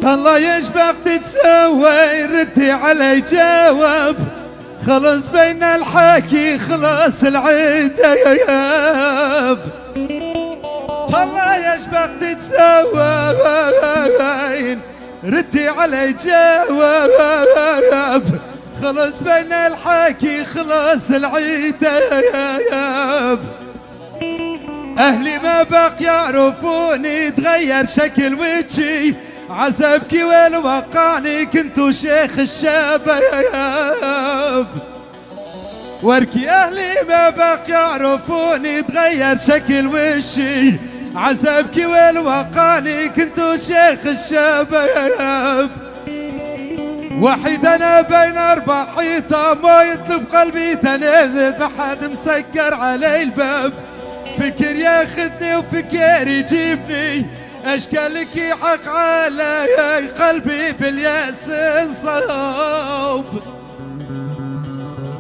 الله يشبق تتسوي ردي علي جواب خلص بين الحكي خلص العتاب الله يشبق تتسوي ردي علي جواب خلص بين الحكي خلص العتاب أهلي ما بق يعرفوني تغير شكل وجهي عذبكي وين وقعني كنتو شيخ الشباب وركي أهلي ما بق يعرفوني تغير شكل وشي عذبكي وين وقعني كنتو شيخ الشباب وحيد أنا بين أربع حيطة ما يطلب قلبي تنزل ما حد مسكر علي الباب فكر ياخذني وفكر يجيبني اشكالك يحق علي قلبي بالياس انصاب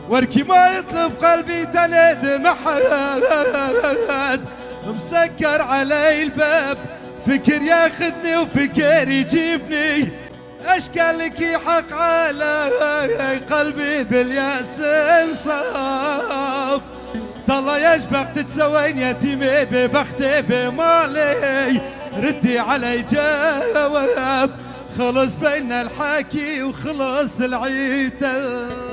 وركي ما يطلب قلبي تنادم حد مسكر علي الباب فكر ياخذني وفكر يجيبني اشكالك يحق علي قلبي بالياس انصاب الله يشبق تتسوين يتيمي ببختي بمالي ردي علي جواب خلص بين الحكي وخلص العتاب